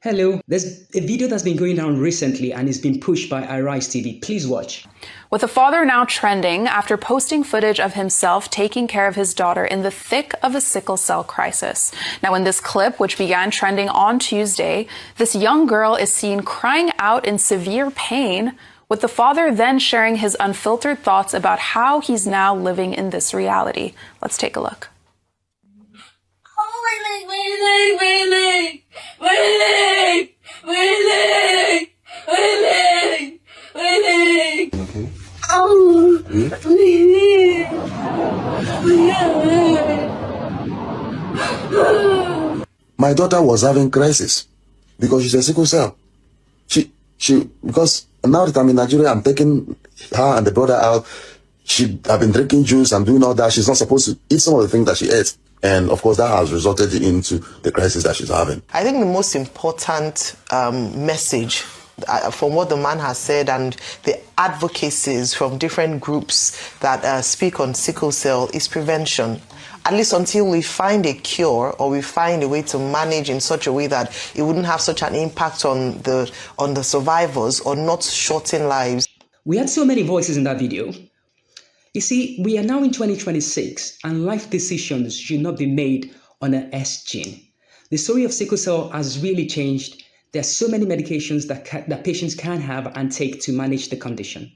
Hello, there's a video that's been going around recently and it's been pushed by Arise TV. Please watch. With the father now trending after posting footage of himself taking care of his daughter in the thick of a sickle cell crisis. Now, in this clip, which began trending on Tuesday, this young girl is seen crying out in severe pain, with the father then sharing his unfiltered thoughts about how he's now living in this reality. Let's take a look. My daughter was having crisis because she's a sickle cell. Because now that I'm in Nigeria, I'm taking her and the brother out. I've been drinking juice and doing all that. She's not supposed to eat some of the things that she ate. And of course, that has resulted into the crisis that she's having. I think the most important message from what the man has said and the advocacies from different groups that speak on sickle cell is prevention. At least until we find a cure or we find a way to manage in such a way that it wouldn't have such an impact on the survivors or not shorten lives. We had so many voices in that video. You see, we are now in 2026 and life decisions should not be made on an S gene. The story of sickle cell has really changed. There are so many medications that patients can have and take to manage the condition.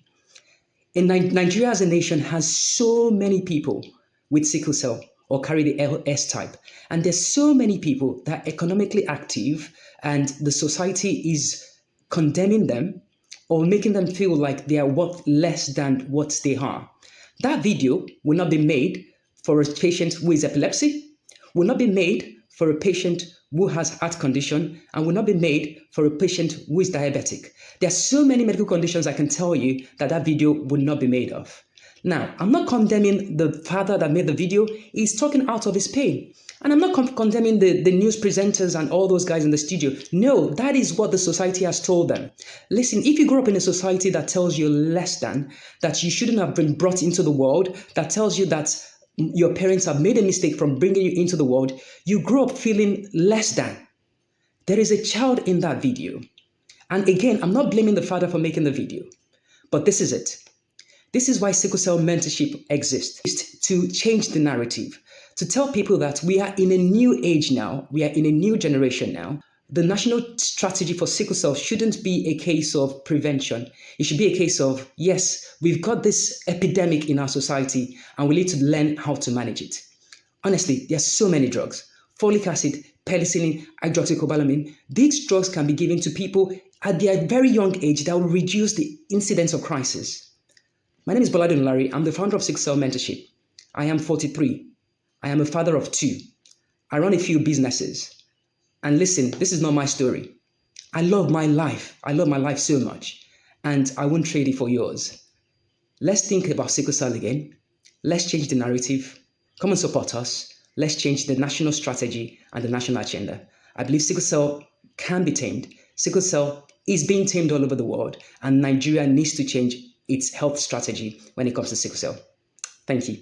Nigeria as a nation has so many people with sickle cell or carry the S type. And there's so many people that are economically active and the society is condemning them or making them feel like they are worth less than what they are. That video will not be made for a patient who is epilepsy, will not be made for a patient who has heart condition, and will not be made for a patient who is diabetic. There are so many medical conditions I can tell you that video would not be made of. Now, I'm not condemning the father that made the video. He's talking out of his pain. And I'm not condemning the news presenters and all those guys in the studio. No, that is what the society has told them. Listen, if you grow up in a society that tells you less than, that you shouldn't have been brought into the world, that tells you that your parents have made a mistake from bringing you into the world, you grow up feeling less than. There is a child in that video. And again, I'm not blaming the father for making the video, but this is it. This is why Sickle Cell Mentorship exists, to change the narrative, to tell people that we are in a new age now, we are in a new generation now. The national strategy for sickle cell shouldn't be a case of prevention. It should be a case of, yes, we've got this epidemic in our society and we need to learn how to manage it. Honestly, there are so many drugs. Folic acid, Penicillin, hydroxyurea. These drugs can be given to people at their very young age that will reduce the incidence of crisis. My name is Bolade Onilari. I'm the founder of Sickle Cell Mentorship. I am 43. I am a father of 2. I run a few businesses. And listen, this is not my story. I love my life. I love my life so much. And I won't trade it for yours. Let's think about sickle cell again. Let's change the narrative. Come and support us. Let's change the national strategy and the national agenda. I believe sickle cell can be tamed. Sickle cell is being tamed all over the world. And Nigeria needs to change its health strategy when it comes to sickle cell. Thank you.